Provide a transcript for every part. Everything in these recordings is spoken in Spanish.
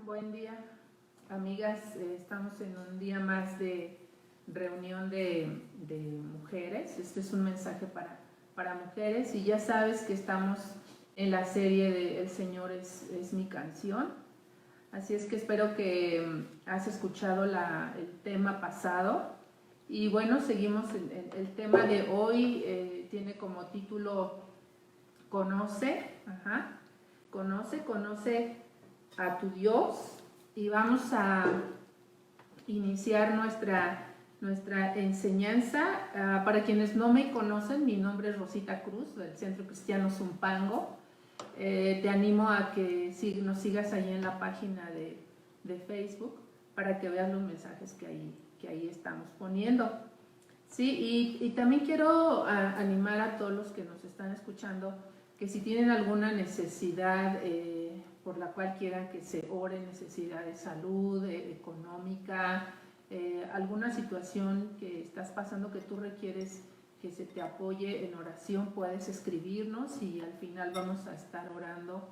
buen día, amigas. Estamos en un día más de reunión de mujeres. Este es un mensaje para mujeres y ya sabes que estamos en la serie de El Señor es mi canción. Así es que espero que has escuchado el tema pasado. Y bueno, seguimos. El tema de hoy tiene como título Conoce, conoce a tu Dios, y vamos a iniciar nuestra enseñanza. Para quienes no me conocen, mi nombre es Rosita Cruz, del Centro Cristiano Zumpango. Te animo a que nos sigas ahí en la página de Facebook para que veas los mensajes que ahí estamos poniendo. Sí, y también quiero animar a todos los que nos están escuchando que si tienen alguna necesidad por la cual quieran que se ore, necesidad de salud, económica, alguna situación que estás pasando que tú requieres que se te apoye en oración, puedes escribirnos y al final vamos a estar orando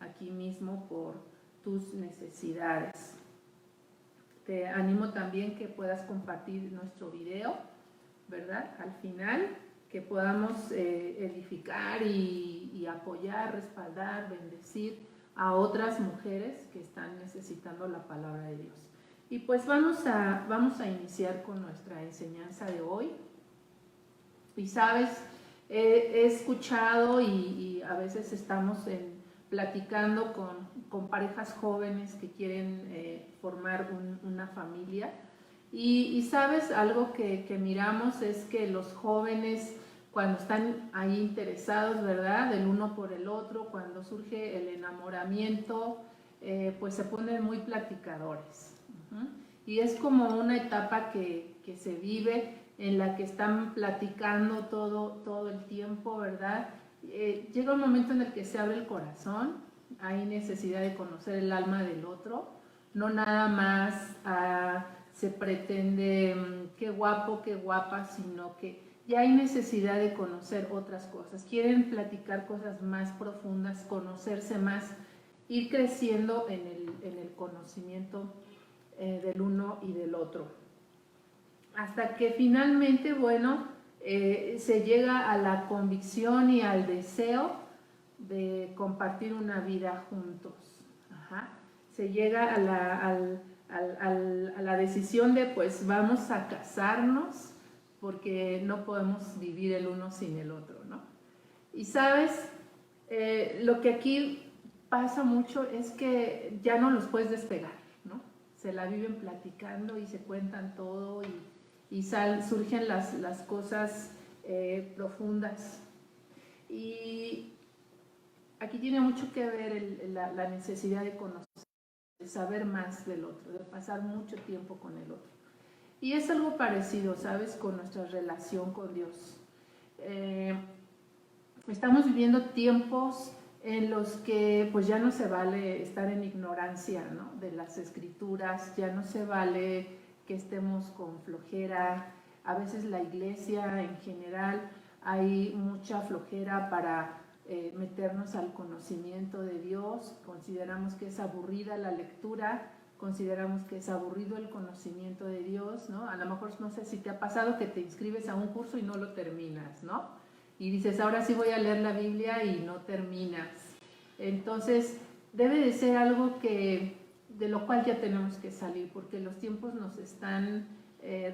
aquí mismo por tus necesidades. Te animo también que puedas compartir nuestro video, ¿verdad? Al final, que podamos edificar y apoyar, respaldar, bendecir a otras mujeres que están necesitando la palabra de Dios. Y pues vamos a iniciar con nuestra enseñanza de hoy. Y sabes, he escuchado y a veces estamos platicando con parejas jóvenes que quieren formar una familia. Y sabes, algo que miramos es que los jóvenes, cuando están ahí interesados, ¿verdad?, el uno por el otro, cuando surge el enamoramiento, pues se ponen muy platicadores. Y es como una etapa que se vive en la que están platicando todo el tiempo, ¿verdad? Llega un momento en el que se abre el corazón, hay necesidad de conocer el alma del otro, no nada más se pretende qué guapo, qué guapa, sino que ya hay necesidad de conocer otras cosas, quieren platicar cosas más profundas, conocerse más, ir creciendo en el conocimiento del uno y del otro. Hasta que finalmente, bueno, se llega a la convicción y al deseo de compartir una vida juntos. Se llega a la decisión de, pues vamos a casarnos porque no podemos vivir el uno sin el otro, ¿no? Y sabes, lo que aquí pasa mucho es que ya no los puedes despegar, ¿no? Se la viven platicando y se cuentan todo y surgen las cosas profundas. Y aquí tiene mucho que ver la necesidad de conocer, de saber más del otro, de pasar mucho tiempo con el otro. Y es algo parecido, ¿sabes?, con nuestra relación con Dios. Estamos viviendo tiempos en los que pues ya no se vale estar en ignorancia, ¿no?, de las escrituras, ya no se vale que estemos con flojera. A veces la iglesia en general hay mucha flojera para meternos al conocimiento de Dios. Consideramos que es aburrida la lectura, consideramos que es aburrido el conocimiento de Dios, ¿no? A lo mejor no sé si te ha pasado que te inscribes a un curso y no lo terminas, ¿no? Y dices, ahora sí voy a leer la Biblia y no terminas. Entonces, debe de ser algo de lo cual ya tenemos que salir, porque los tiempos nos están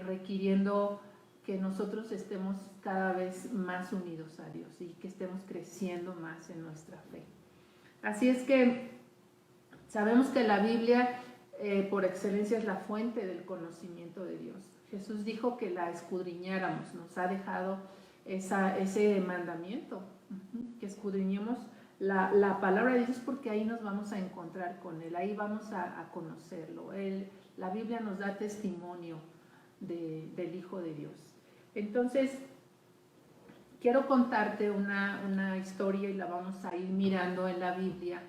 requiriendo que nosotros estemos cada vez más unidos a Dios y que estemos creciendo más en nuestra fe. Así es que sabemos que la Biblia por excelencia es la fuente del conocimiento de Dios. Jesús dijo que la escudriñáramos, nos ha dejado ese mandamiento, que escudriñemos la palabra de Dios, porque ahí nos vamos a encontrar con Él, ahí vamos a conocerlo. La Biblia nos da testimonio del Hijo de Dios. Entonces, quiero contarte una historia y la vamos a ir mirando en la Biblia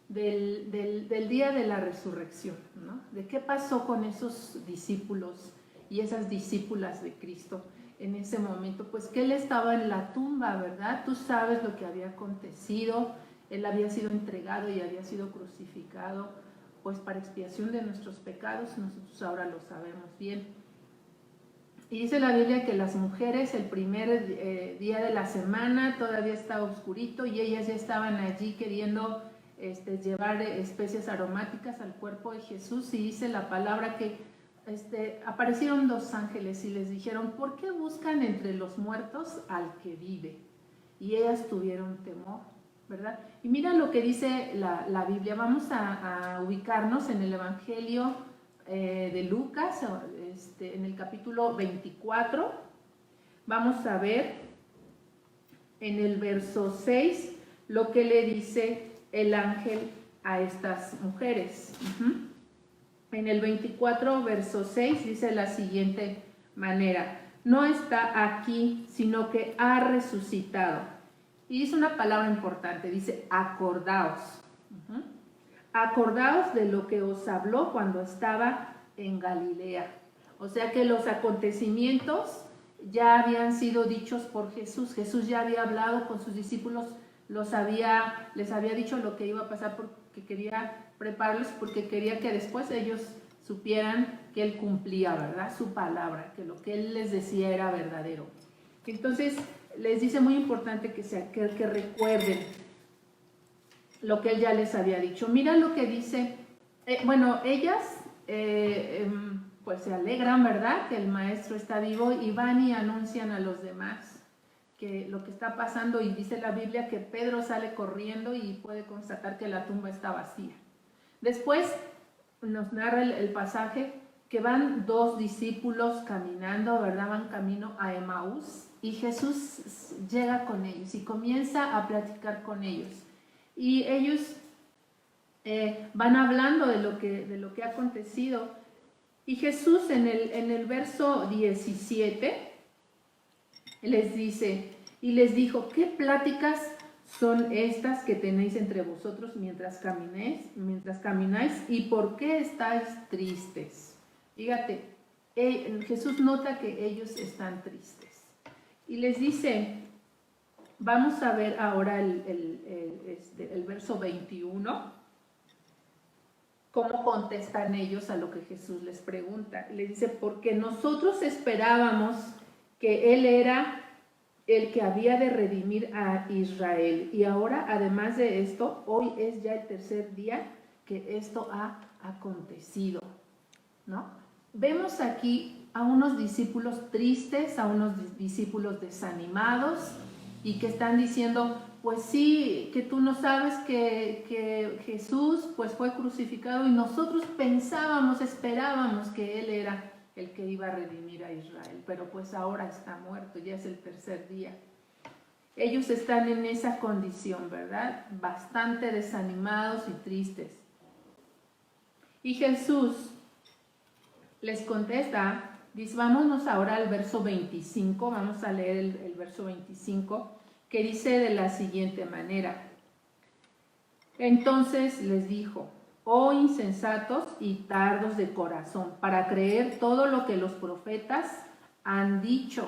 del día de la resurrección, ¿no? De qué pasó con esos discípulos y esas discípulas de Cristo en ese momento. Pues que Él estaba en la tumba, ¿verdad? Tú sabes lo que había acontecido. Él había sido entregado y había sido crucificado pues para expiación de nuestros pecados, nosotros ahora lo sabemos bien. Y dice la Biblia que las mujeres el primer día de la semana todavía estaba oscurito y ellas ya estaban allí queriendo llevar especias aromáticas al cuerpo de Jesús, y dice la palabra que aparecieron dos ángeles y les dijeron: ¿por qué buscan entre los muertos al que vive? Y ellas tuvieron temor, ¿verdad? Y mira lo que dice la Biblia. Vamos a ubicarnos en el Evangelio de Lucas, en el capítulo 24. Vamos a ver en el verso 6 lo que le dice el ángel a estas mujeres. En el 24, verso 6, dice la siguiente manera: no está aquí, sino que ha resucitado. Y dice una palabra importante, dice acordaos. Acordaos de lo que os habló cuando estaba en Galilea. O sea que los acontecimientos ya habían sido dichos por Jesús. Jesús ya había hablado con sus discípulos, les había dicho lo que iba a pasar, porque quería prepararlos, porque quería que después ellos supieran que Él cumplía, ¿verdad?, su palabra, que lo que Él les decía era verdadero. Entonces les dice, muy importante que recuerden lo que Él ya les había dicho. Mira lo que dice, ellas pues se alegran, ¿verdad?, que el maestro está vivo, y van y anuncian a los demás que lo que está pasando, y dice la Biblia que Pedro sale corriendo y puede constatar que la tumba está vacía. Después nos narra el pasaje que van dos discípulos caminando, ¿verdad?, van camino a Emaús, y Jesús llega con ellos y comienza a platicar con ellos, y ellos van hablando de lo que ha acontecido. Y Jesús en el verso 17 les dice, y les dijo: ¿qué pláticas son estas que tenéis entre vosotros mientras camináis, y por qué estáis tristes? Fíjate, Jesús nota que ellos están tristes y les dice, vamos a ver ahora el verso 21, cómo contestan ellos a lo que Jesús les pregunta. Les dice: porque nosotros esperábamos que Él era el que había de redimir a Israel, y ahora, además de esto, hoy es ya el tercer día que esto ha acontecido, ¿no? Vemos aquí a unos discípulos tristes, a unos discípulos desanimados, y que están diciendo: pues sí, que tú no sabes que Jesús pues fue crucificado, y nosotros esperábamos que Él era el que iba a redimir a Israel, pero pues ahora está muerto, ya es el tercer día. Ellos están en esa condición, ¿verdad?, bastante desanimados y tristes. Y Jesús les contesta, dice, vámonos ahora al verso 25, vamos a leer el verso 25, que dice de la siguiente manera: entonces les dijo: oh insensatos y tardos de corazón, para creer todo lo que los profetas han dicho.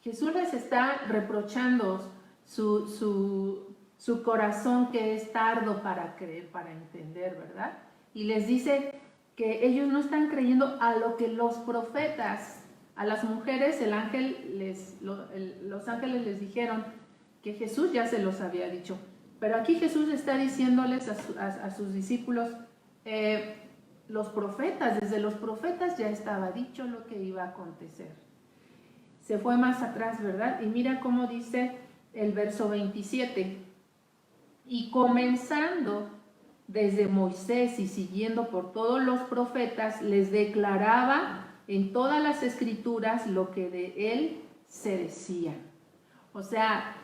Jesús les está reprochando su corazón, que es tardo para creer, para entender, ¿verdad? Y les dice que ellos no están creyendo a lo que los profetas, a las mujeres, los ángeles les dijeron que Jesús ya se los había dicho. Pero aquí Jesús está diciéndoles a sus discípulos, los profetas, desde los profetas ya estaba dicho lo que iba a acontecer. Se fue más atrás, ¿verdad? Y mira cómo dice el verso 27. Y comenzando desde Moisés y siguiendo por todos los profetas, les declaraba en todas las escrituras lo que de él se decía. O sea,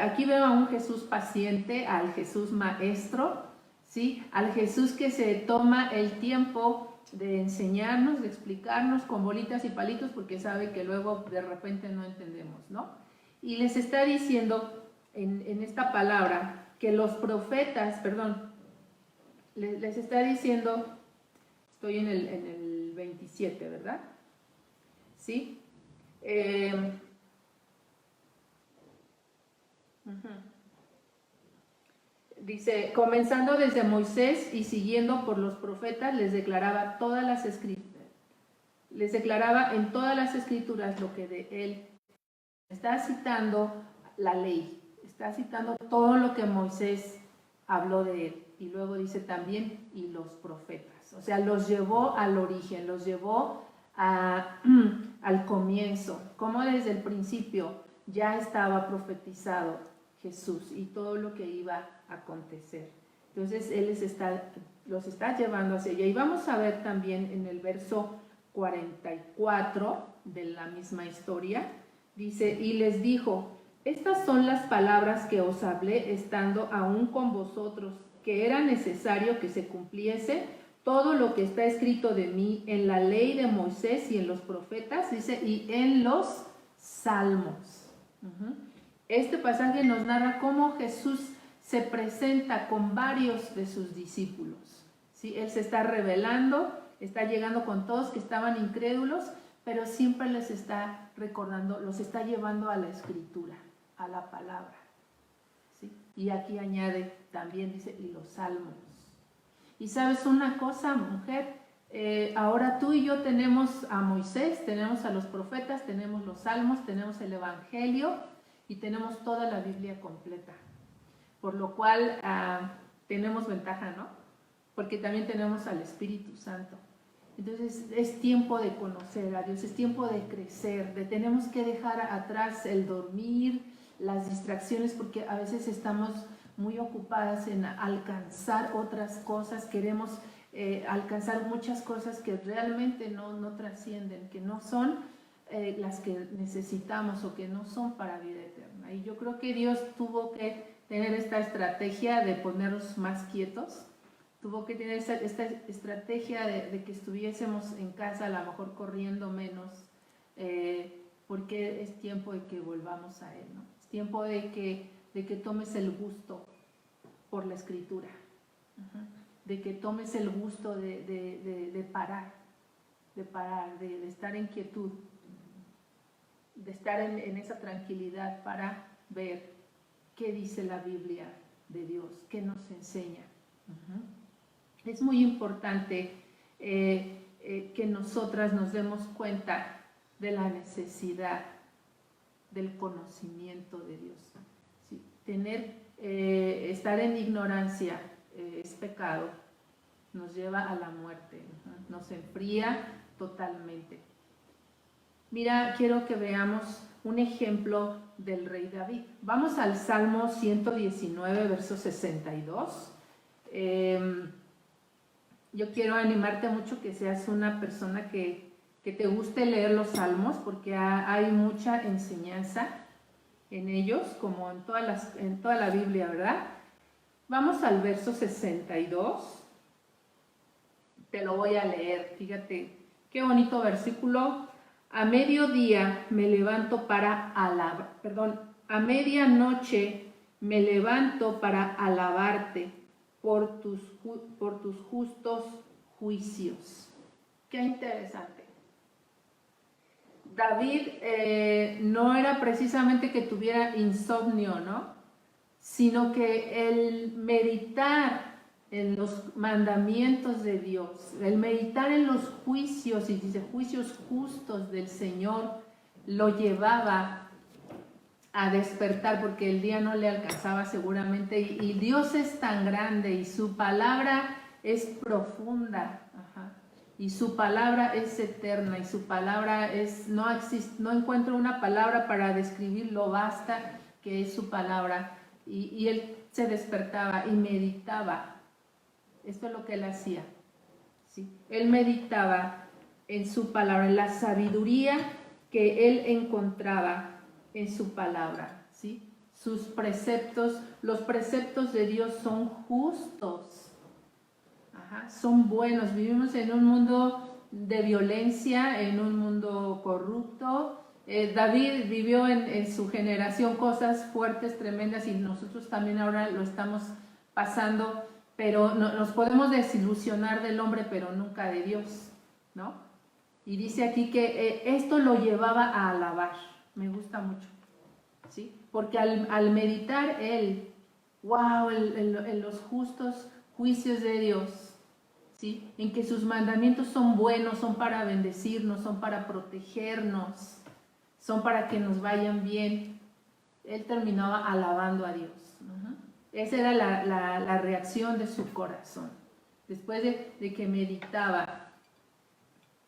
aquí veo a un Jesús paciente, al Jesús maestro, ¿sí?, al Jesús que se toma el tiempo de enseñarnos, de explicarnos con bolitas y palitos, porque sabe que luego de repente no entendemos, ¿no? Y les está diciendo en esta palabra que los profetas, les está diciendo, estoy en el 27, ¿verdad? ¿Sí? Dice, comenzando desde Moisés y siguiendo por los profetas, les declaraba en todas las escrituras lo que de él está citando la ley, está citando todo lo que Moisés habló de él. Y luego dice también, y los profetas. O sea, los llevó al origen, los llevó al comienzo, como desde el principio ya estaba profetizado Jesús y todo lo que iba a acontecer. Entonces, Él los está llevando hacia allá. Y vamos a ver también en el verso 44 de la misma historia, dice, y les dijo, estas son las palabras que os hablé estando aún con vosotros, que era necesario que se cumpliese todo lo que está escrito de mí en la ley de Moisés y en los profetas, dice, y en los salmos. Este pasaje nos narra cómo Jesús se presenta con varios de sus discípulos, ¿sí? Él se está revelando, está llegando con todos que estaban incrédulos, pero siempre les está recordando, los está llevando a la escritura, a la palabra, ¿sí? Y aquí añade también, dice, y los salmos. Y sabes una cosa, mujer, ahora tú y yo tenemos a Moisés, tenemos a los profetas, tenemos los salmos, tenemos el evangelio y tenemos toda la Biblia completa. Por lo cual tenemos ventaja, ¿no? Porque también tenemos al Espíritu Santo. Entonces es tiempo de conocer a Dios, es tiempo de crecer, tenemos que dejar atrás el dormir, las distracciones, porque a veces estamos muy ocupadas en alcanzar otras cosas, queremos alcanzar muchas cosas que realmente no trascienden, que no son las que necesitamos o que no son para vida eterna. Y yo creo que Dios tuvo que tener esta estrategia de ponernos más quietos, tuvo que tener esta estrategia de que estuviésemos en casa, a lo mejor corriendo menos, porque es tiempo de que volvamos a Él, ¿no? Es tiempo de que tomes el gusto por la escritura, de que tomes el gusto de parar, de estar en quietud, de estar en esa tranquilidad para ver qué dice la Biblia de Dios, qué nos enseña. Es muy importante que nosotras nos demos cuenta de la necesidad del conocimiento de Dios. ¿Sí? Estar en ignorancia es pecado, nos lleva a la muerte, nos enfría totalmente. Mira, quiero que veamos un ejemplo del rey David. Vamos al Salmo 119, verso 62. Yo quiero animarte mucho que seas una persona que te guste leer los salmos, porque hay mucha enseñanza en ellos, como en toda la Biblia, ¿verdad? Vamos al verso 62. Te lo voy a leer, fíjate, qué bonito versículo. A mediodía me levanto para alabar, a medianoche me levanto para alabarte por tus justos juicios. Qué interesante. David no era precisamente que tuviera insomnio, ¿no? Sino que el meditar en los mandamientos de Dios, el meditar en los juicios, y dice juicios justos del Señor, lo llevaba a despertar, porque el día no le alcanzaba seguramente, y Dios es tan grande y su palabra es profunda, y su palabra es eterna, y su palabra no encuentro una palabra para describir lo vasta que es su palabra, y él se despertaba y meditaba. Esto es lo que él hacía, ¿sí? Él meditaba en su palabra, en la sabiduría que él encontraba en su palabra, ¿sí? Sus preceptos, los preceptos de Dios son justos, son buenos. Vivimos en un mundo de violencia, en un mundo corrupto. David vivió en su generación cosas fuertes, tremendas, y nosotros también ahora lo estamos pasando, pero nos podemos desilusionar del hombre, pero nunca de Dios, ¿no? Y dice aquí que esto lo llevaba a alabar. Me gusta mucho, ¿sí? Porque al meditar él wow, en los justos juicios de Dios, ¿sí? En que sus mandamientos son buenos, son para bendecirnos, son para protegernos, son para que nos vayan bien. Él terminaba alabando a Dios. Esa era la reacción de su corazón. Después de que meditaba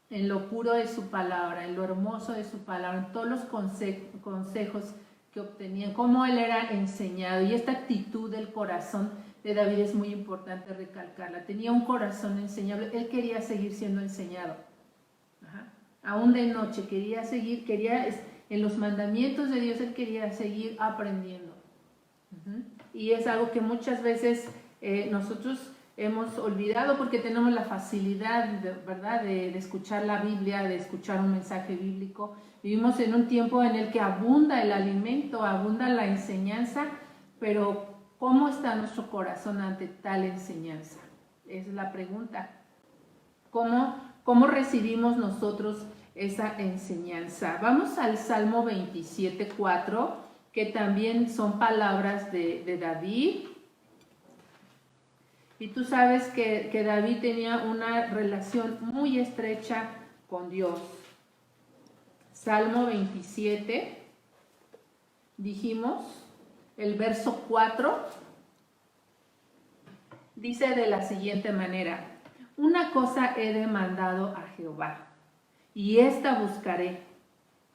en lo puro de su palabra, en lo hermoso de su palabra, en todos los consejos que obtenía, cómo él era enseñado. Y esta actitud del corazón de David es muy importante recalcarla. Tenía un corazón enseñable, él quería seguir siendo enseñado. Aún de noche quería seguir, en los mandamientos de Dios él quería seguir aprendiendo. Y es algo que muchas veces nosotros hemos olvidado porque tenemos la facilidad, ¿verdad?, de escuchar la Biblia, de escuchar un mensaje bíblico. Vivimos en un tiempo en el que abunda el alimento, abunda la enseñanza, pero ¿cómo está nuestro corazón ante tal enseñanza? Esa es la pregunta. ¿Cómo recibimos nosotros esa enseñanza? Vamos al Salmo 27:4, que también son palabras de David. Y tú sabes que David tenía una relación muy estrecha con Dios. Salmo 27, dijimos, el verso 4, dice de la siguiente manera: una cosa he demandado a Jehová, y esta buscaré,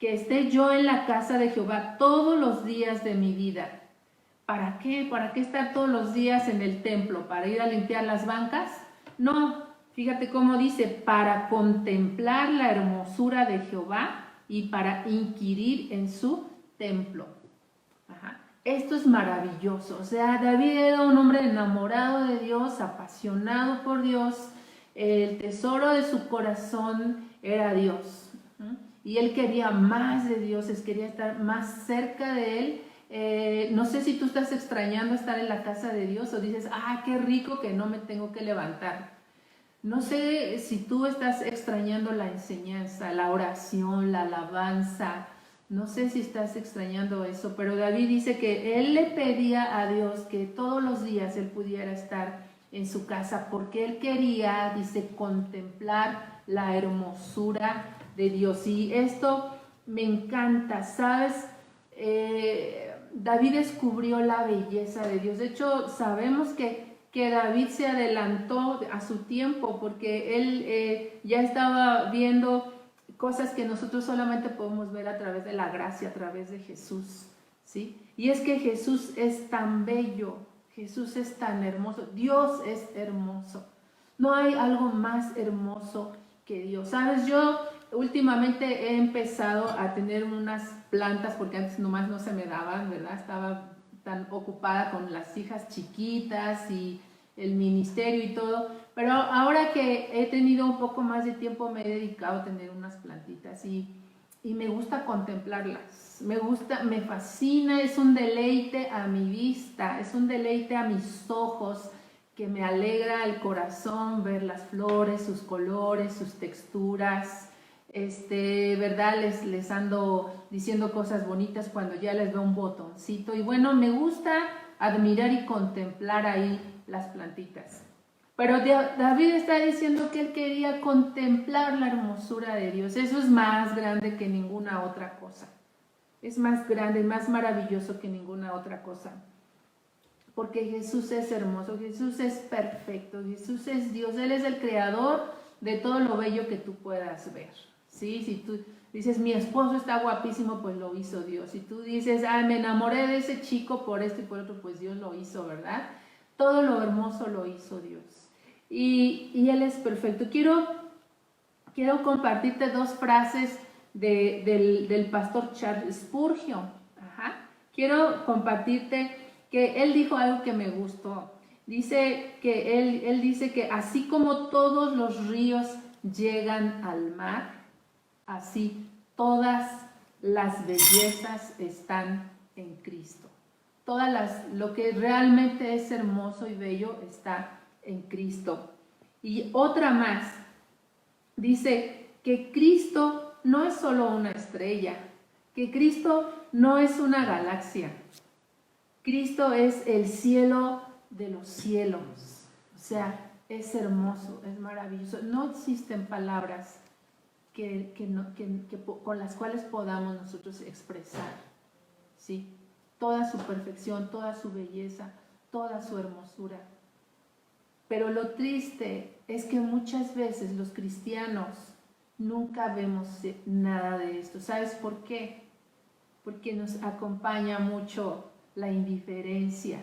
que esté yo en la casa de Jehová todos los días de mi vida. ¿Para qué? ¿Para qué estar todos los días en el templo? ¿Para ir a limpiar las bancas? No, fíjate cómo dice: para contemplar la hermosura de Jehová y para inquirir en su templo. Esto es maravilloso. O sea, David era un hombre enamorado de Dios, apasionado por Dios. El tesoro de su corazón era Dios. Y él quería más de Dios, quería estar más cerca de él. No sé si tú estás extrañando estar en la casa de Dios o dices: ¡ah, qué rico que no me tengo que levantar! No sé si tú estás extrañando la enseñanza, la oración, la alabanza. No sé si estás extrañando eso, pero David dice que él le pedía a Dios que todos los días él pudiera estar en su casa porque él quería, dice, contemplar la hermosura de Dios. Y esto me encanta, ¿sabes? David descubrió la belleza de Dios. De hecho, sabemos que David se adelantó a su tiempo porque él ya estaba viendo cosas que nosotros solamente podemos ver a través de la gracia, a través de Jesús, ¿sí? Y es que Jesús es tan bello, Jesús es tan hermoso, Dios es hermoso. No hay algo más hermoso que Dios. ¿Sabes? Yo últimamente he empezado a tener unas plantas porque antes nomás no se me daban, ¿verdad? Estaba tan ocupada con las hijas chiquitas y el ministerio y todo, pero ahora que he tenido un poco más de tiempo me he dedicado a tener unas plantitas y me gusta contemplarlas, me fascina, es un deleite a mi vista, es un deleite a mis ojos, que me alegra el corazón ver las flores, sus colores, sus texturas. ¿Verdad? Les ando diciendo cosas bonitas cuando ya les veo un botoncito. Y bueno, me gusta admirar y contemplar ahí las plantitas. Pero David está diciendo que él quería contemplar la hermosura de Dios. Eso es más grande que ninguna otra cosa. Es más grande, más maravilloso que ninguna otra cosa. Porque Jesús es hermoso, Jesús es perfecto, Jesús es Dios. Él es el creador de todo lo bello que tú puedas ver. ¿Sí? Si tú dices: mi esposo está guapísimo, pues lo hizo Dios. Si tú dices: me enamoré de ese chico por esto y por otro, pues Dios lo hizo, ¿verdad? Todo lo hermoso lo hizo Dios. Y Él es perfecto. Quiero compartirte dos frases del pastor Charles Spurgeon. Quiero compartirte que él dijo algo que me gustó. Dice que él dice que así como todos los ríos llegan al mar, así todas las bellezas están en Cristo. Lo que realmente es hermoso y bello está en Cristo. Y otra más, dice que Cristo no es solo una estrella, que Cristo no es una galaxia, Cristo es el cielo de los cielos. O sea, es hermoso, es maravilloso. No existen palabras con las cuales podamos nosotros expresar, ¿sí? Toda su perfección, toda su belleza, toda su hermosura. Pero lo triste es que muchas veces los cristianos nunca vemos nada de esto. ¿Sabes por qué? Porque nos acompaña mucho la indiferencia.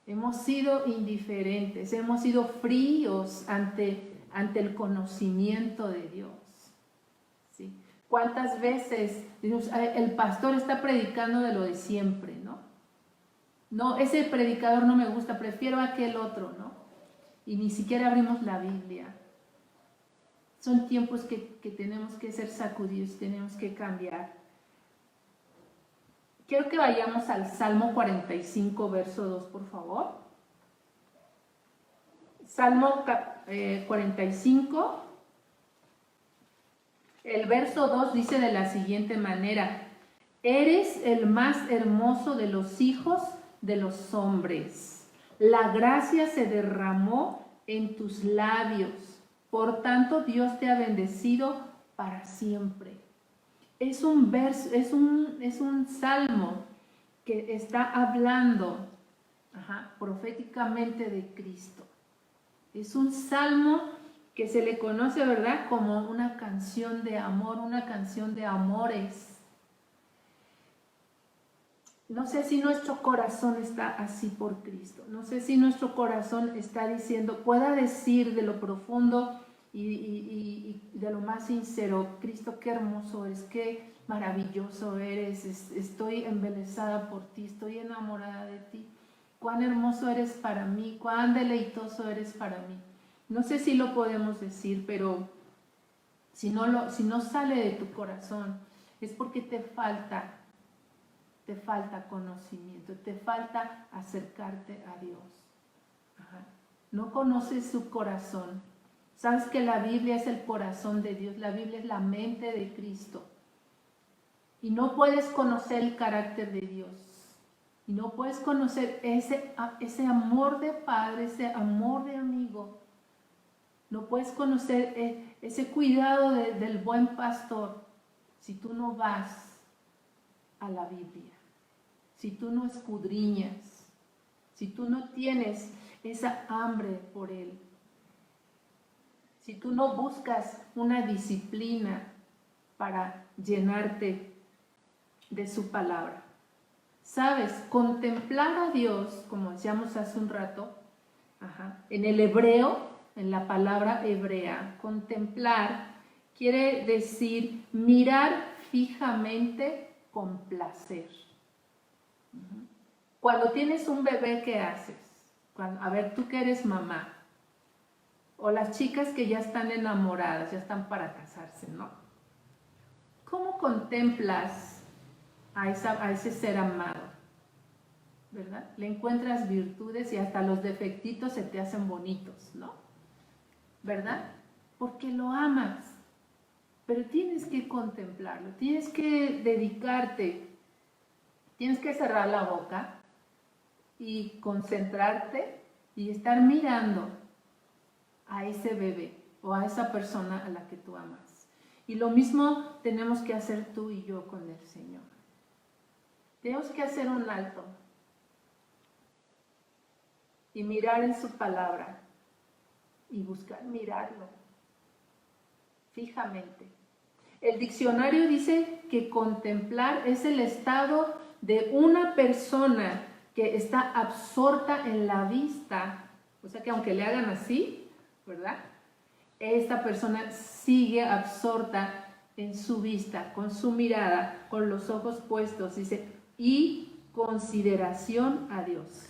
Hemos sido indiferentes, hemos sido fríos ante el conocimiento de Dios. ¿Sí? ¿Cuántas veces el pastor está predicando de lo de siempre, ¿no? No, ese predicador no me gusta, prefiero a aquel otro, ¿no? Y ni siquiera abrimos la Biblia. Son tiempos que tenemos que ser sacudidos, tenemos que cambiar. Quiero que vayamos al Salmo 45, verso 2, por favor. Salmo 45, el verso 2 dice de la siguiente manera: eres el más hermoso de los hijos de los hombres. La gracia se derramó en tus labios. Por tanto, Dios te ha bendecido para siempre. Es un verso, es un salmo que está hablando proféticamente de Cristo. Es un salmo que se le conoce, ¿verdad?, como una canción de amor, una canción de amores. No sé si nuestro corazón está así por Cristo. No sé si nuestro corazón está diciendo, pueda decir de lo profundo y de lo más sincero: Cristo, qué hermoso eres, qué maravilloso eres, estoy embelesada por ti, estoy enamorada de ti, cuán hermoso eres para mí, cuán deleitoso eres para mí. No sé si lo podemos decir, pero si no sale de tu corazón, es porque te falta conocimiento, te falta acercarte a Dios. No conoces su corazón. Sabes que la Biblia es el corazón de Dios, la Biblia es la mente de Cristo. Y no puedes conocer el carácter de Dios. Y no puedes conocer ese amor de padre, ese amor de amigo. No puedes conocer ese cuidado del buen pastor si tú no vas a la Biblia, si tú no escudriñas, si tú no tienes esa hambre por Él, si tú no buscas una disciplina para llenarte de su palabra. ¿Sabes? Contemplar a Dios, como decíamos hace un rato, en el hebreo, en la palabra hebrea, contemplar quiere decir mirar fijamente con placer. Cuando tienes un bebé, ¿qué haces? A ver, tú que eres mamá, o las chicas que ya están enamoradas, ya están para casarse, ¿no? ¿Cómo contemplas a ese ser amado? ¿Verdad? Le encuentras virtudes y hasta los defectitos se te hacen bonitos, ¿no? ¿Verdad? Porque lo amas. Pero tienes que contemplarlo, tienes que dedicarte, tienes que cerrar la boca y concentrarte y estar mirando a ese bebé o a esa persona a la que tú amas. Y lo mismo tenemos que hacer tú y yo con el Señor. Tenemos que hacer un alto y mirar en su palabra y buscar mirarlo fijamente. El diccionario dice que contemplar es el estado de una persona que está absorta en la vista, o sea que aunque le hagan así, ¿verdad?, esta persona sigue absorta en su vista, con su mirada, con los ojos puestos, dice, y consideración a Dios.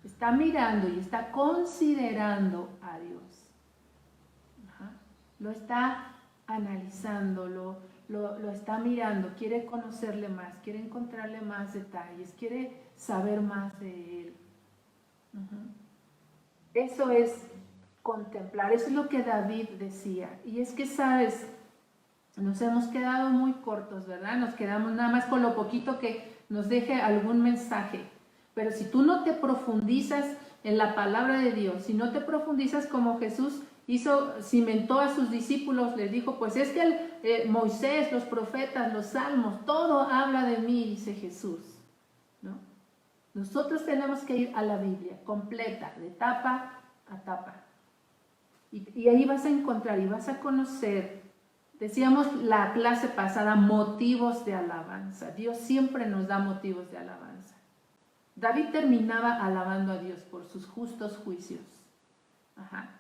Está mirando y está considerando a Dios. Lo está analizando, lo está mirando, quiere conocerle más, quiere encontrarle más detalles, quiere saber más de él. Eso es contemplar, eso es lo que David decía. Y es que, sabes, nos hemos quedado muy cortos, ¿verdad? Nos quedamos nada más con lo poquito que nos deje algún mensaje. Pero si tú no te profundizas en la palabra de Dios, si no te profundizas como Jesús cimentó a sus discípulos, les dijo, pues es que Moisés, los profetas, los salmos, todo habla de mí, dice Jesús, ¿no? Nosotros tenemos que ir a la Biblia completa, de tapa a tapa. Y ahí vas a encontrar y vas a conocer, decíamos la clase pasada, motivos de alabanza. Dios siempre nos da motivos de alabanza. David terminaba alabando a Dios por sus justos juicios. Ajá.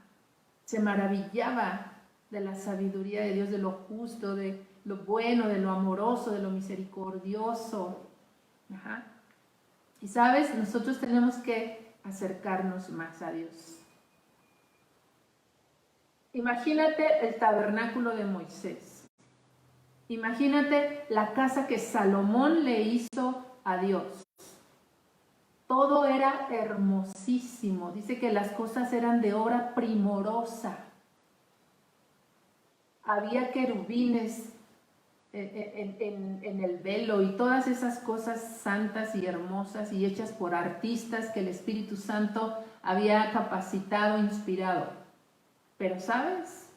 Se maravillaba de la sabiduría de Dios, de lo justo, de lo bueno, de lo amoroso, de lo misericordioso. Ajá. Y sabes, nosotros tenemos que acercarnos más a Dios. Imagínate el tabernáculo de Moisés. Imagínate la casa que Salomón le hizo a Dios. Todo era hermosísimo. Dice que las cosas eran de obra primorosa. Había querubines en el velo y todas esas cosas santas y hermosas y hechas por artistas que el Espíritu Santo había capacitado, inspirado. Pero ¿sabes?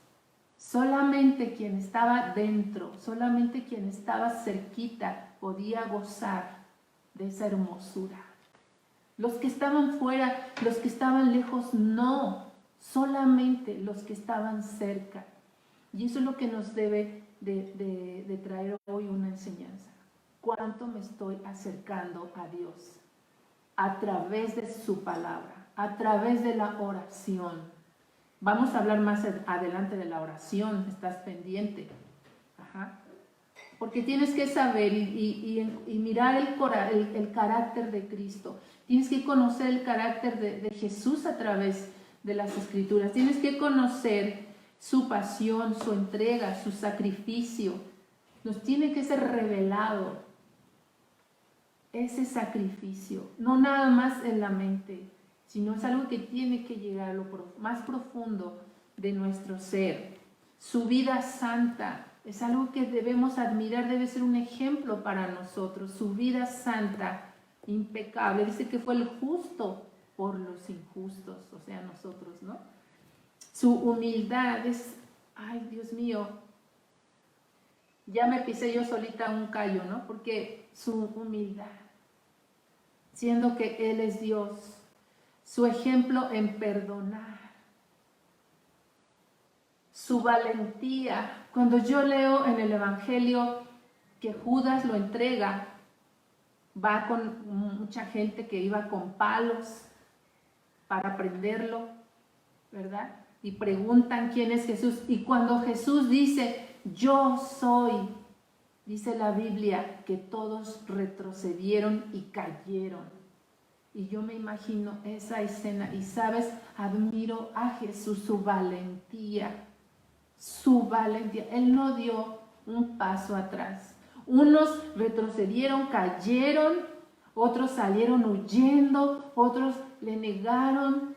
Solamente quien estaba dentro, solamente quien estaba cerquita podía gozar de esa hermosura. Los que estaban fuera, los que estaban lejos, no. Solamente los que estaban cerca. Y eso es lo que nos debe de traer hoy una enseñanza. ¿Cuánto me estoy acercando a Dios? A través de su palabra, a través de la oración. Vamos a hablar más adelante de la oración, estás pendiente. Ajá. Porque tienes que saber y mirar el carácter de Cristo. Tienes que conocer el carácter de Jesús a través de las Escrituras. Tienes que conocer su pasión, su entrega, su sacrificio. Nos tiene que ser revelado ese sacrificio. No nada más en la mente, sino es algo que tiene que llegar a lo más profundo de nuestro ser. Su vida santa es algo que debemos admirar, debe ser un ejemplo para nosotros. Su vida santa, impecable. Dice que fue el justo por los injustos, o sea, nosotros, ¿no? Su humildad es, ay, Dios mío, ya me pisé yo solita un callo, ¿no? Porque su humildad, siendo que Él es Dios, su ejemplo en perdonar, su valentía. Cuando yo leo en el Evangelio que Judas lo entrega, va con mucha gente que iba con palos para prenderlo, ¿verdad? Y preguntan quién es Jesús. Y cuando Jesús dice, yo soy, dice la Biblia que todos retrocedieron y cayeron. Y yo me imagino esa escena y, ¿sabes? Admiro a Jesús, su valentía. Él no dio un paso atrás. Unos retrocedieron, cayeron, otros salieron huyendo, otros le negaron.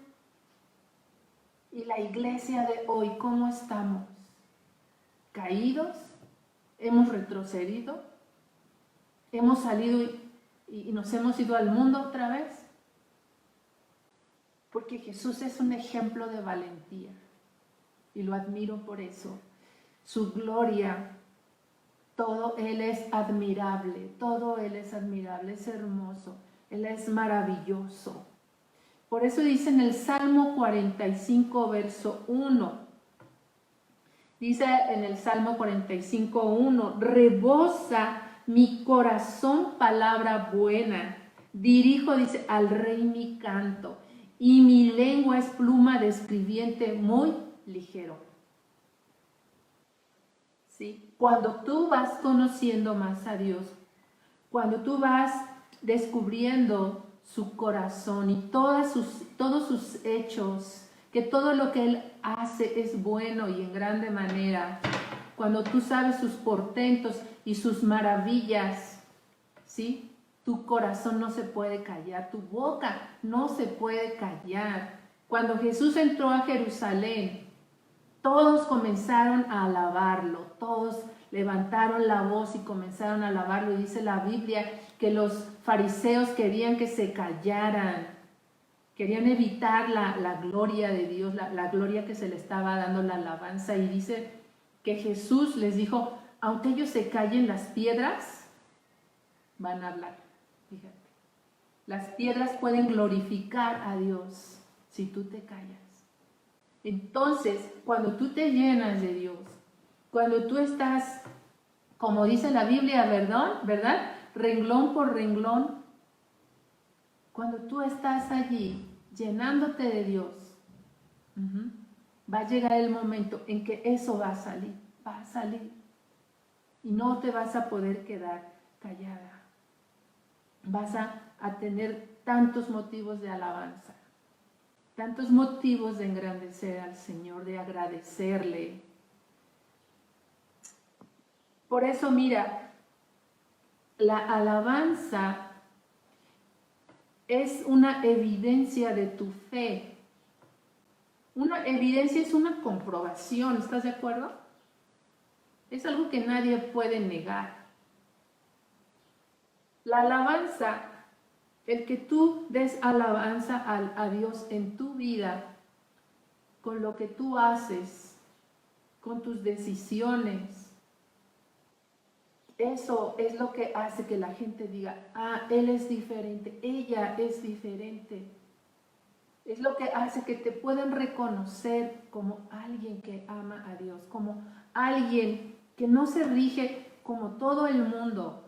Y la iglesia de hoy, ¿cómo estamos? ¿Caídos? ¿Hemos retrocedido? ¿Hemos salido y nos hemos ido al mundo otra vez? Porque Jesús es un ejemplo de valentía. Y lo admiro por eso. Su gloria, todo Él es admirable, todo Él es admirable, es hermoso, Él es maravilloso. Por eso dice en el Salmo 45, verso 1, dice en el Salmo 45, 1, rebosa mi corazón palabra buena, dirijo, dice, al Rey mi canto, y mi lengua es pluma de escribiente muy ligero. ¿Sí? Cuando tú vas conociendo más a Dios, cuando tú vas descubriendo su corazón y todos sus hechos, que todo lo que Él hace es bueno y en grande manera, cuando tú sabes sus portentos y sus maravillas, ¿sí? Tu corazón no se puede callar, tu boca no se puede callar. Cuando Jesús entró a Jerusalén, todos comenzaron a alabarlo, todos levantaron la voz y comenzaron a alabarlo. Y dice la Biblia que los fariseos querían que se callaran, querían evitar la gloria de Dios, la gloria que se le estaba dando, la alabanza. Y dice que Jesús les dijo, aunque ellos se callen, las piedras van a hablar. Fíjate, las piedras pueden glorificar a Dios si tú te callas. Entonces, cuando tú te llenas de Dios, cuando tú estás, como dice la Biblia, ¿verdad? Renglón por renglón, cuando tú estás allí llenándote de Dios, va a llegar el momento en que eso va a salir. Y no te vas a poder quedar callada. Vas a tener tantos motivos de alabanza, tantos motivos de engrandecer al Señor, de agradecerle. Por eso, mira, la alabanza es una evidencia de tu fe. Una evidencia es una comprobación, ¿estás de acuerdo? Es algo que nadie puede negar. La alabanza, el que tú des alabanza a Dios en tu vida, con lo que tú haces, con tus decisiones, eso es lo que hace que la gente diga, él es diferente, ella es diferente. Es lo que hace que te puedan reconocer como alguien que ama a Dios, como alguien que no se rige como todo el mundo,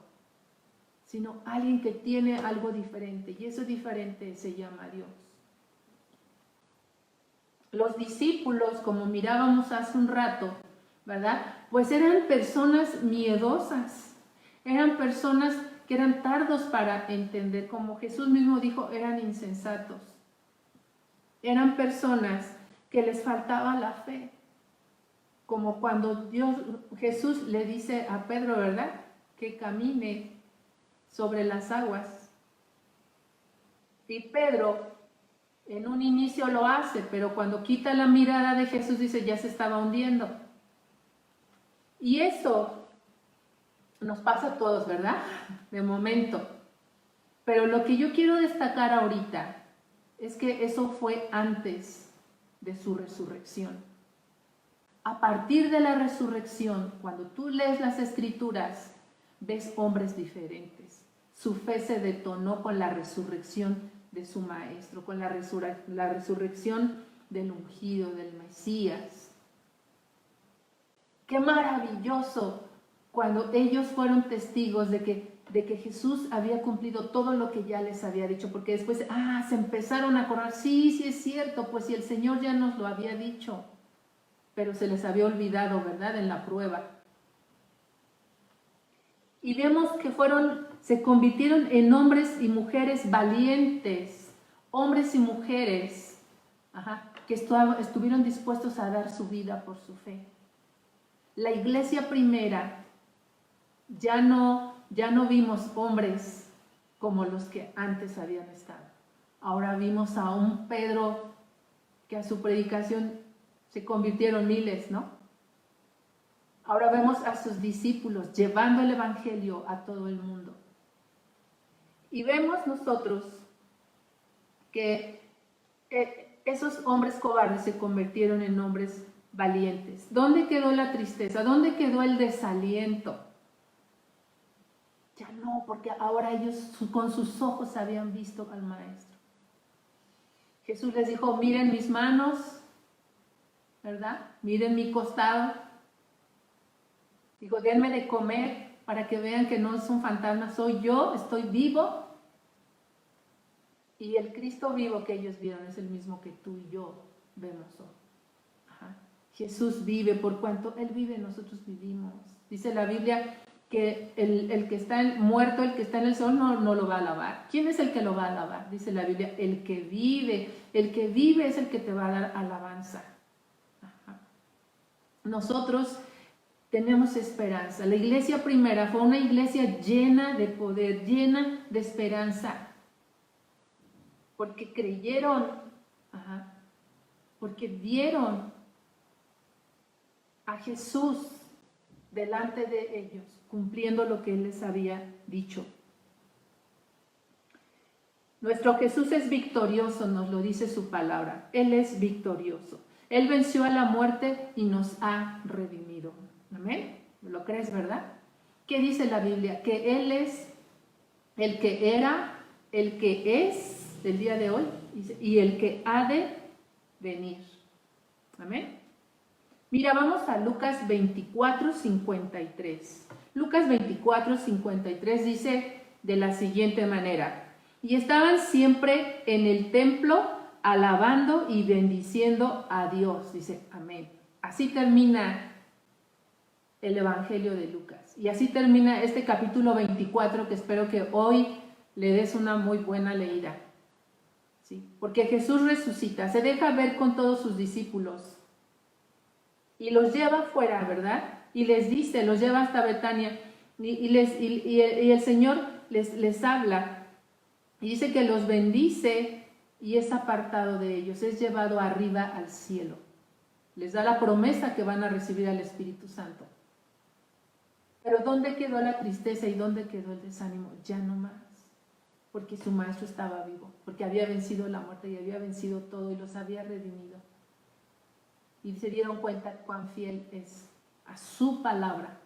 sino alguien que tiene algo diferente, y eso diferente se llama Dios. Los discípulos, como mirábamos hace un rato, ¿verdad? Pues eran personas miedosas, eran personas que eran tardos para entender, como Jesús mismo dijo, eran insensatos. Eran personas que les faltaba la fe, como cuando Jesús le dice a Pedro, ¿verdad? Que camine sobre las aguas. Y Pedro en un inicio lo hace, pero cuando quita la mirada de Jesús dice, ya se estaba hundiendo. Y eso nos pasa a todos, ¿verdad? De momento. Pero lo que yo quiero destacar ahorita es que eso fue antes de su resurrección. A partir de la resurrección, cuando tú lees las Escrituras, ves hombres diferentes. Su fe se detonó con la resurrección de su Maestro, con la resurrección del ungido, del Mesías. Qué maravilloso cuando ellos fueron testigos de que Jesús había cumplido todo lo que ya les había dicho, porque después, se empezaron a acordar, sí es cierto, pues si el Señor ya nos lo había dicho, pero se les había olvidado, ¿verdad?, en la prueba. Y vemos que se convirtieron en hombres y mujeres valientes, hombres y mujeres, que estuvieron dispuestos a dar su vida por su fe. La iglesia primera, ya no vimos hombres como los que antes habían estado. Ahora vimos a un Pedro que a su predicación se convirtieron miles, ¿no? Ahora vemos a sus discípulos llevando el evangelio a todo el mundo. Y vemos nosotros que esos hombres cobardes se convirtieron en hombres valientes. ¿Dónde quedó la tristeza? ¿Dónde quedó el desaliento? Ya no, porque ahora ellos con sus ojos habían visto al Maestro. Jesús les dijo, miren mis manos, ¿verdad? Miren mi costado. Digo, denme de comer para que vean que no es un fantasma, soy yo, estoy vivo. Y el Cristo vivo que ellos vieron es el mismo que tú y yo vemos hoy. Jesús vive, por cuanto Él vive, nosotros vivimos. Dice la Biblia que el que está muerto, el que está en el sol, no lo va a alabar. ¿Quién es el que lo va a alabar? Dice la Biblia, el que vive es el que te va a dar alabanza. Nosotros tenemos esperanza. La iglesia primera fue una iglesia llena de poder, llena de esperanza. Porque creyeron, porque vieron a Jesús delante de ellos, cumpliendo lo que Él les había dicho. Nuestro Jesús es victorioso, nos lo dice su palabra. Él es victorioso. Él venció a la muerte y nos ha redimido. ¿Amén? ¿Lo crees, verdad? ¿Qué dice la Biblia? Que Él es el que era, el que es del día de hoy y el que ha de venir. Amén. Mira, vamos a Lucas 24:53. Lucas 24:53 dice de la siguiente manera: y estaban siempre en el templo alabando y bendiciendo a Dios. Dice, amén. Así termina el Evangelio de Lucas. Y así termina este capítulo 24, que espero que hoy le des una muy buena leída. ¿Sí? Porque Jesús resucita, se deja ver con todos sus discípulos y los lleva fuera, ¿verdad? Y les dice, los lleva hasta Betania y el Señor les habla. Y dice que los bendice y es apartado de ellos, es llevado arriba al cielo. Les da la promesa que van a recibir al Espíritu Santo. Pero ¿dónde quedó la tristeza y dónde quedó el desánimo? Ya no más, porque su maestro estaba vivo, porque había vencido la muerte y había vencido todo y los había redimido. Y se dieron cuenta cuán fiel es a su palabra.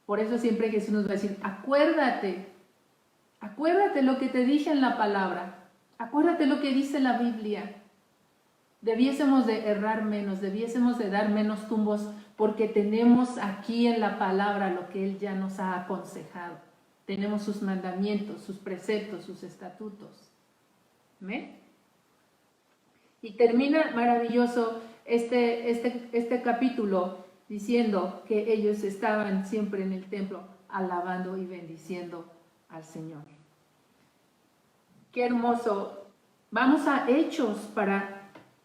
Por eso siempre Jesús nos va a decir, acuérdate lo que te dije en la palabra, acuérdate lo que dice la Biblia. Debiésemos de errar menos, debiésemos de dar menos tumbos, porque tenemos aquí en la palabra lo que Él ya nos ha aconsejado. Tenemos sus mandamientos, sus preceptos, sus estatutos. ¿Amén? Y termina maravilloso este capítulo diciendo que ellos estaban siempre en el templo alabando y bendiciendo al Señor. Qué hermoso. Vamos a Hechos para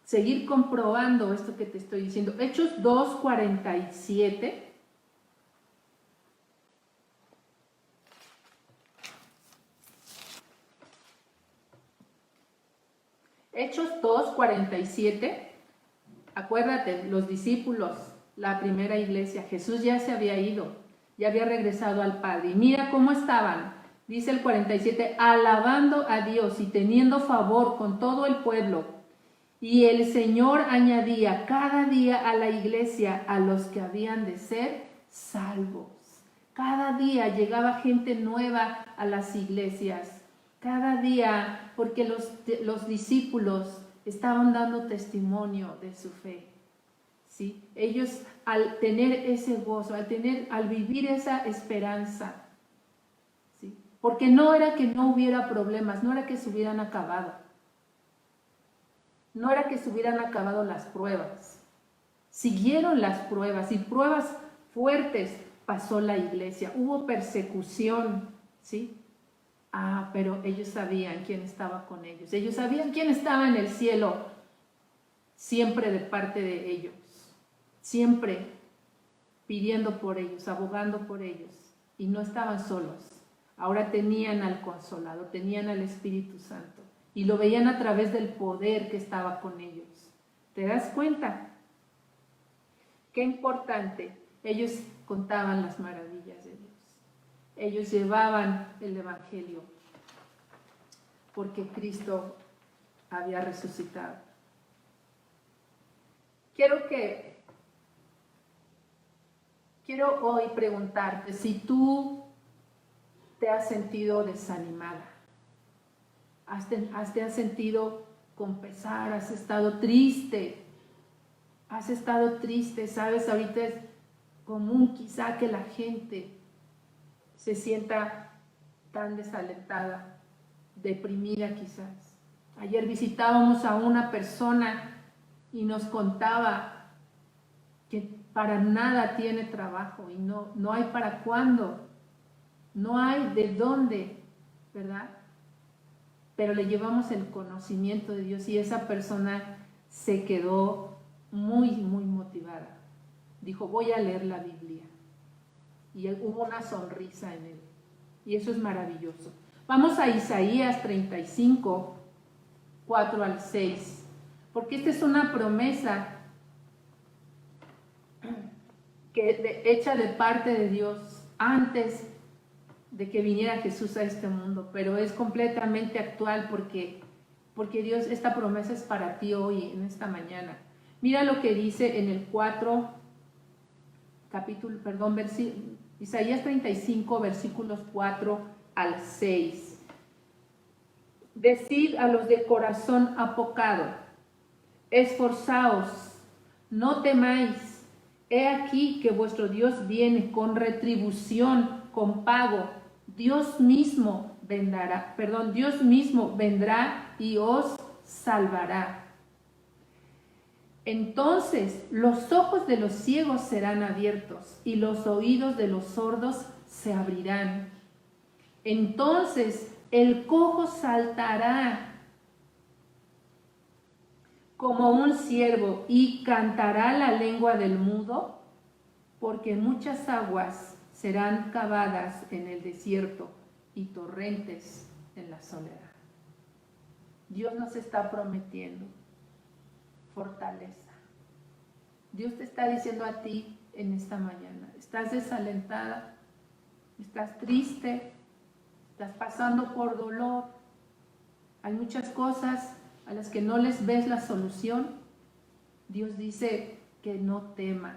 seguir comprobando esto que te estoy diciendo. Hechos 2:47. Hechos 2:47. Acuérdate, los discípulos, la primera iglesia, Jesús ya se había ido, ya había regresado al Padre. Y mira cómo estaban. Dice el 47, alabando a Dios y teniendo favor con todo el pueblo. Y el Señor añadía cada día a la iglesia a los que habían de ser salvos. Cada día llegaba gente nueva a las iglesias. Cada día, porque los discípulos estaban dando testimonio de su fe. ¿Sí? Ellos al tener ese gozo, al vivir esa esperanza, ¿sí? Porque no era que no hubiera problemas, no era que se hubieran acabado. No era que se hubieran acabado las pruebas. Siguieron las pruebas y pruebas fuertes pasó la iglesia. Hubo persecución, ¿sí? Pero ellos sabían quién estaba con ellos. Ellos sabían quién estaba en el cielo, siempre de parte de ellos. Siempre pidiendo por ellos, abogando por ellos. Y no estaban solos. Ahora tenían al Consolador, tenían al Espíritu Santo. Y lo veían a través del poder que estaba con ellos. ¿Te das cuenta? Qué importante. Ellos contaban las maravillas de Dios. Ellos llevaban el Evangelio porque Cristo había resucitado. Quiero hoy preguntarte si tú te has sentido desanimada. Te has sentido con pesar, has estado triste, sabes, ahorita es común quizá que la gente se sienta tan desalentada, deprimida quizás. Ayer visitábamos a una persona y nos contaba que para nada tiene trabajo y no hay para cuándo, no hay de dónde, ¿verdad? Pero le llevamos el conocimiento de Dios y esa persona se quedó muy, muy motivada. Dijo, voy a leer la Biblia. Y hubo una sonrisa en él. Y eso es maravilloso. Vamos a Isaías 35, 4 al 6. Porque esta es una promesa hecha de parte de Dios antes de que viniera Jesús a este mundo, pero es completamente actual porque Dios, esta promesa es para ti hoy, en esta mañana. Mira lo que dice en el 4, Isaías 35, versículos 4 al 6. Decid a los de corazón apocado, esforzaos, no temáis. He aquí que vuestro Dios viene con retribución, con pago. Dios mismo vendrá y os salvará. Entonces los ojos de los ciegos serán abiertos y los oídos de los sordos se abrirán. Entonces el cojo saltará como un ciervo y cantará la lengua del mudo, porque muchas aguas serán cavadas en el desierto y torrentes en la soledad. Dios nos está prometiendo fortaleza. Dios te está diciendo a ti en esta mañana, estás desalentada, estás triste, estás pasando por dolor, hay muchas cosas a las que no les ves la solución. Dios dice que no temas.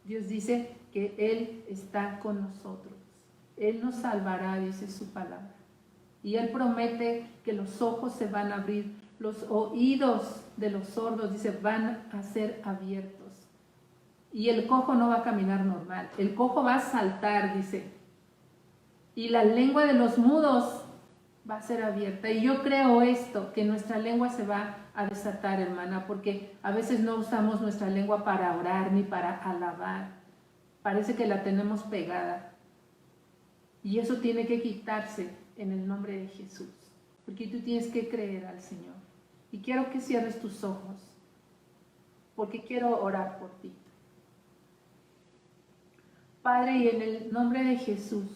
Dios dice que Él está con nosotros. Él nos salvará, dice su palabra. Y Él promete que los ojos se van a abrir, los oídos de los sordos, dice, van a ser abiertos. Y el cojo no va a caminar normal, el cojo va a saltar, dice. Y la lengua de los mudos va a ser abierta. Y yo creo esto, que nuestra lengua se va a desatar, hermana, porque a veces no usamos nuestra lengua para orar ni para alabar. Parece que la tenemos pegada. Y eso tiene que quitarse en el nombre de Jesús, porque tú tienes que creer al Señor. Y quiero que cierres tus ojos, porque quiero orar por ti. Padre, y en el nombre de Jesús,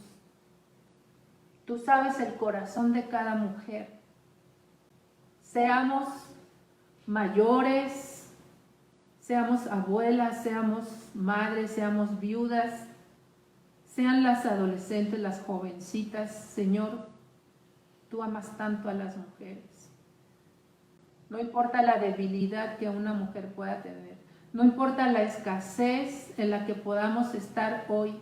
tú sabes el corazón de cada mujer. Seamos mayores, seamos abuelas, seamos madres, seamos viudas, sean las adolescentes, las jovencitas. Señor, tú amas tanto a las mujeres. No importa la debilidad que una mujer pueda tener, no importa la escasez en la que podamos estar hoy,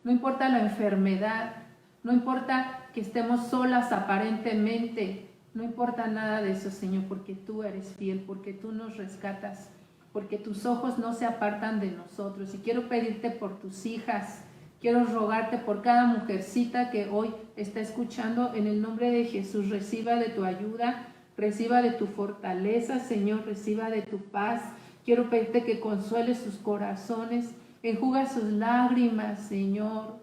no importa la enfermedad, no importa que estemos solas aparentemente, no importa nada de eso, Señor, porque tú eres fiel, porque tú nos rescatas, porque tus ojos no se apartan de nosotros. Y quiero pedirte por tus hijas, quiero rogarte por cada mujercita que hoy está escuchando, en el nombre de Jesús, reciba de tu ayuda, reciba de tu fortaleza, Señor, reciba de tu paz. Quiero pedirte que consueles sus corazones, enjuga sus lágrimas, Señor,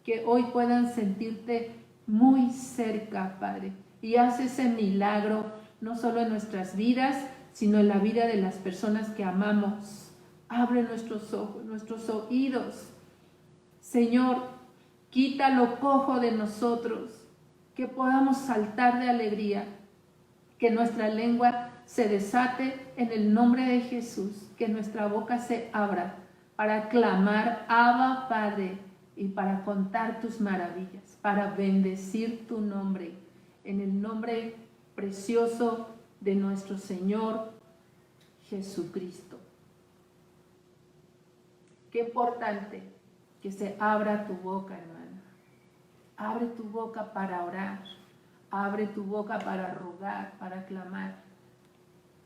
que hoy puedan sentirte muy cerca, Padre, y haz ese milagro no solo en nuestras vidas, sino en la vida de las personas que amamos. Abre nuestros ojos, nuestros oídos, Señor, quita lo cojo de nosotros, que podamos saltar de alegría, que nuestra lengua se desate en el nombre de Jesús, que nuestra boca se abra para clamar, Abba, Padre, y para contar tus maravillas, para bendecir tu nombre, en el nombre precioso de nuestro Señor Jesucristo. Qué importante que se abra tu boca, hermana. Abre tu boca para orar, abre tu boca para rogar, para clamar,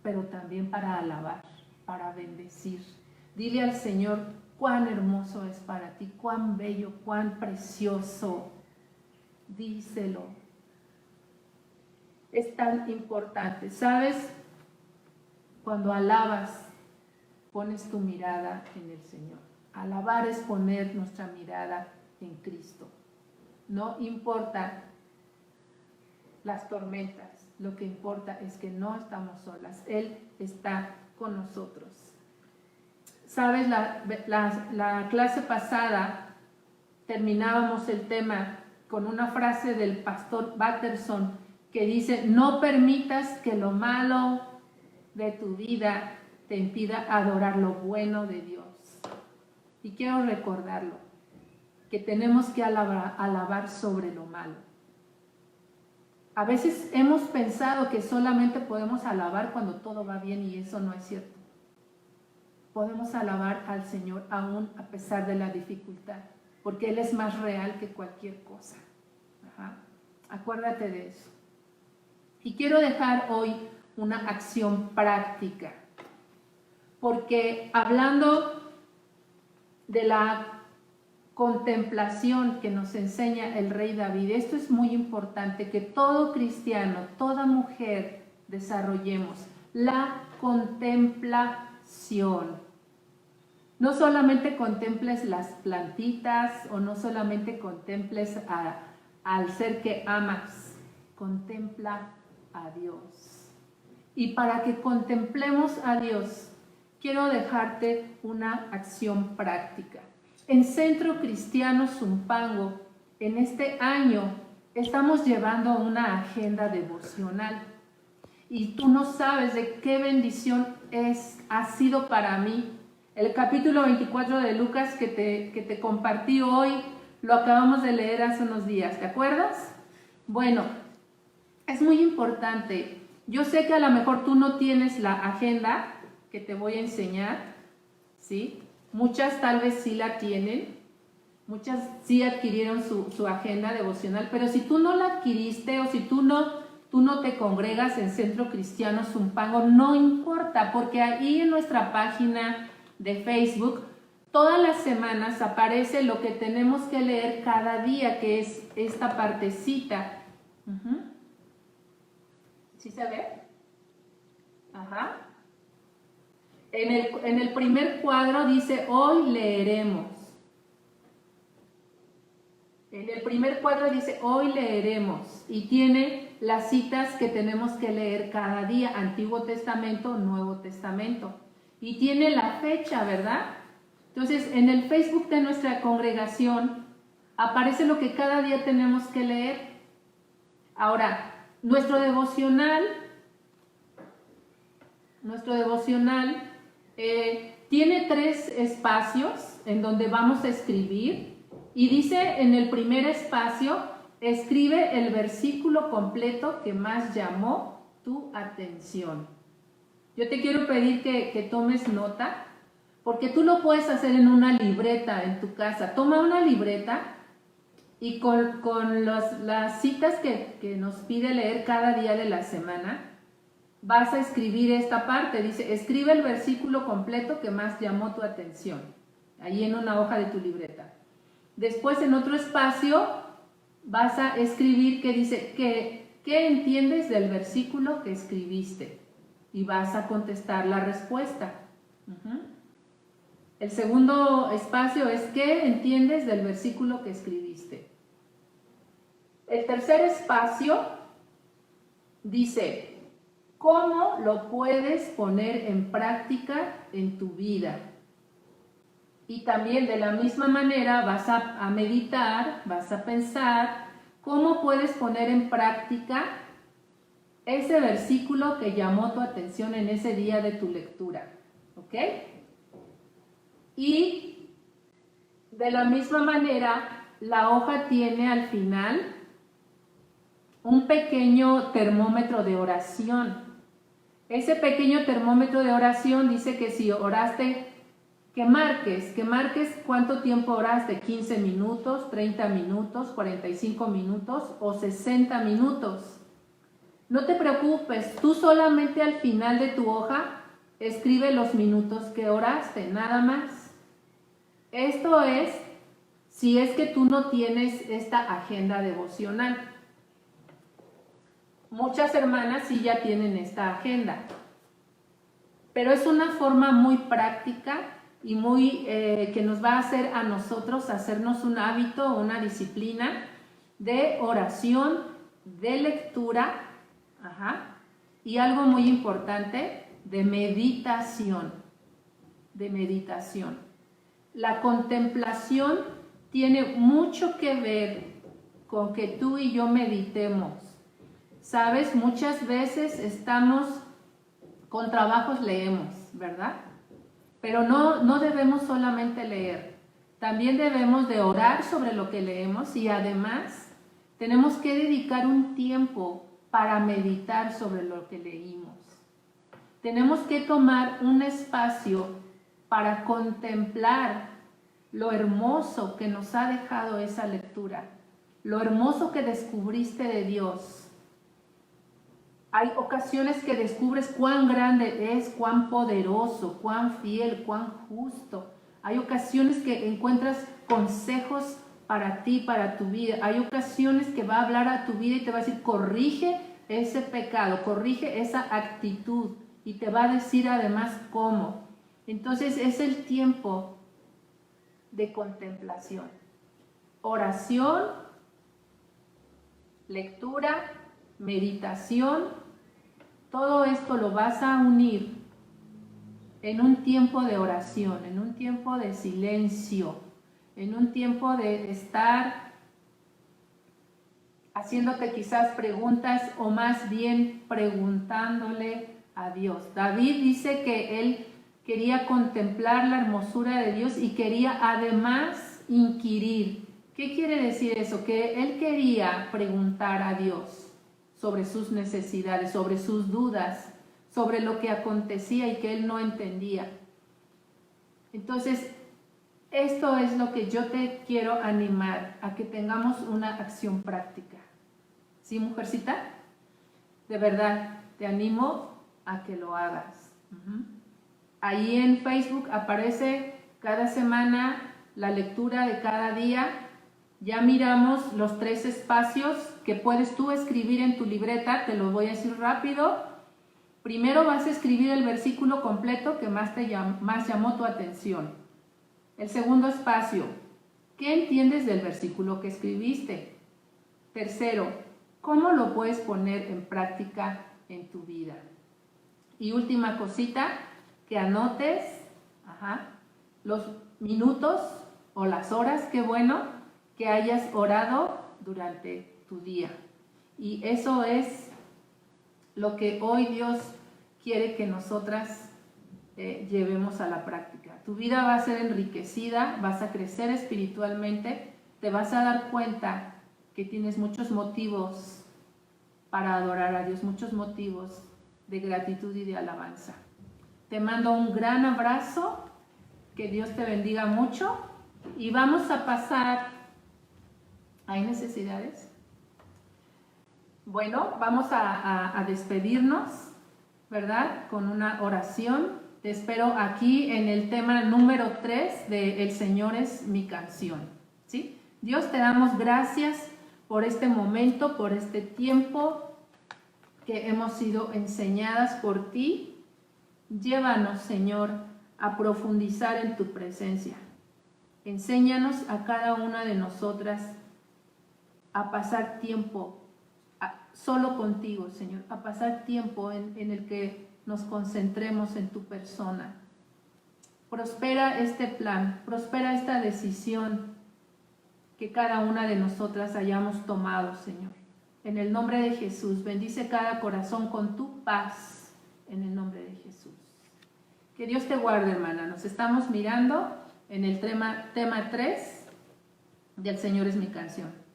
pero también para alabar, para bendecir. Dile al Señor cuán hermoso es para ti, cuán bello, cuán precioso. Díselo. Es tan importante. ¿Sabes? Cuando alabas, pones tu mirada en el Señor. Alabar es poner nuestra mirada en Cristo. No importa las tormentas, lo que importa es que no estamos solas. Él está con nosotros. ¿Sabes? La clase pasada terminábamos el tema con una frase del pastor Batterson que dice: no permitas que lo malo de tu vida te impida adorar lo bueno de Dios. Y quiero recordarlo, que tenemos que alabar sobre lo malo. A veces hemos pensado que solamente podemos alabar cuando todo va bien y eso no es cierto. Podemos alabar al Señor aún a pesar de la dificultad, porque Él es más real que cualquier cosa. Ajá. Acuérdate de eso. Y quiero dejar hoy una acción práctica, porque hablando de la contemplación que nos enseña el rey David, esto es muy importante, que todo cristiano, toda mujer desarrollemos la contemplación. No solamente contemples las plantitas o no solamente contemples al ser que amas, contempla a Dios. Y para que contemplemos a Dios, quiero dejarte una acción práctica. En Centro Cristiano Zumpango, en este año, estamos llevando una agenda devocional. Y tú no sabes de qué bendición ha sido para mí. El capítulo 24 de Lucas que te compartí hoy, lo acabamos de leer hace unos días, ¿te acuerdas? Bueno, es muy importante. Yo sé que a lo mejor tú no tienes la agenda que te voy a enseñar, ¿sí? Muchas tal vez sí la tienen, muchas sí adquirieron su agenda devocional, pero si tú no la adquiriste o si tú no te congregas en Centro Cristiano Zumpango, no importa, porque ahí en nuestra página de Facebook, todas las semanas aparece lo que tenemos que leer cada día, que es esta partecita. ¿Sí se ve? Ajá. En el primer cuadro dice, hoy leeremos. En el primer cuadro dice, hoy leeremos. Y tiene las citas que tenemos que leer cada día, Antiguo Testamento, Nuevo Testamento. Y tiene la fecha, ¿verdad? Entonces, en el Facebook de nuestra congregación aparece lo que cada día tenemos que leer. Ahora, nuestro devocional tiene 3 espacios en donde vamos a escribir. Y dice en el primer espacio, escribe el versículo completo que más llamó tu atención. Yo te quiero pedir que tomes nota, porque tú lo puedes hacer en una libreta en tu casa. Toma una libreta y con las citas que nos pide leer cada día de la semana, vas a escribir esta parte. Dice, escribe el versículo completo que más llamó tu atención, ahí en una hoja de tu libreta. Después, en otro espacio, vas a escribir que dice, ¿qué entiendes del versículo que escribiste? Y vas a contestar la respuesta. El segundo espacio es, ¿qué entiendes del versículo que escribiste? El tercer espacio dice, ¿cómo lo puedes poner en práctica en tu vida? Y también de la misma manera vas a meditar, vas a pensar cómo puedes poner en práctica ese versículo que llamó tu atención en ese día de tu lectura. ¿Ok? Y de la misma manera, la hoja tiene al final un pequeño termómetro de oración. Ese pequeño termómetro de oración dice que si oraste, que marques cuánto tiempo oraste, 15 minutos, 30 minutos, 45 minutos o 60 minutos. No te preocupes, tú solamente al final de tu hoja escribe los minutos que oraste, nada más. Esto es si es que tú no tienes esta agenda devocional. Muchas hermanas sí ya tienen esta agenda, pero es una forma muy práctica y muy que nos va a hacer a nosotros hacernos un hábito, una disciplina de oración, de lectura, y algo muy importante, de meditación. La contemplación tiene mucho que ver con que tú y yo meditemos. Sabes, muchas veces estamos con trabajos, leemos, ¿verdad? Pero no debemos solamente leer. También debemos de orar sobre lo que leemos y además tenemos que dedicar un tiempo para meditar sobre lo que leímos. Tenemos que tomar un espacio para contemplar lo hermoso que nos ha dejado esa lectura, lo hermoso que descubriste de Dios. Hay ocasiones que descubres cuán grande es, cuán poderoso, cuán fiel, cuán justo. Hay ocasiones que encuentras consejos para ti, para tu vida. Hay ocasiones que va a hablar a tu vida y te va a decir, corrige ese pecado, corrige esa actitud. Y te va a decir además cómo. Entonces es el tiempo de contemplación. Oración, lectura, meditación. Todo esto lo vas a unir en un tiempo de oración, en un tiempo de silencio, en un tiempo de estar haciéndote quizás preguntas o más bien preguntándole a Dios. David dice que él quería contemplar la hermosura de Dios y quería además inquirir. ¿Qué quiere decir eso? Que él quería preguntar a Dios sobre sus necesidades, sobre sus dudas, sobre lo que acontecía y que él no entendía. Entonces, esto es lo que yo te quiero animar, a que tengamos una acción práctica. ¿Sí, mujercita? De verdad, te animo a que lo hagas. Ahí en Facebook aparece cada semana la lectura de cada día. Ya miramos los 3 espacios que puedes tú escribir en tu libreta, te lo voy a decir rápido. Primero vas a escribir el versículo completo que más llamó tu atención. El segundo espacio, ¿qué entiendes del versículo que escribiste? Tercero, ¿cómo lo puedes poner en práctica en tu vida? Y última cosita, que anotes los minutos o las horas, qué bueno, que hayas orado durante tu día. Y eso es lo que hoy Dios quiere que nosotras llevemos a la práctica. Tu vida va a ser enriquecida, vas a crecer espiritualmente, te vas a dar cuenta que tienes muchos motivos para adorar a Dios, muchos motivos de gratitud y de alabanza. Te mando un gran abrazo, que Dios te bendiga mucho y vamos a pasar. ¿Hay necesidades? Bueno, vamos a despedirnos, ¿verdad? Con una oración. Te espero aquí en el tema número 3 de El Señor es mi canción, ¿sí? Dios, te damos gracias por este momento, por este tiempo que hemos sido enseñadas por ti. Llévanos, Señor, a profundizar en tu presencia. Enséñanos a cada una de nosotras a pasar tiempo solo contigo, Señor, a pasar tiempo en el que nos concentremos en tu persona. Prospera este plan, prospera esta decisión que cada una de nosotras hayamos tomado, Señor. En el nombre de Jesús, bendice cada corazón con tu paz, en el nombre de Jesús. Que Dios te guarde, hermana. Nos estamos mirando en el tema 3 del Señor es mi canción.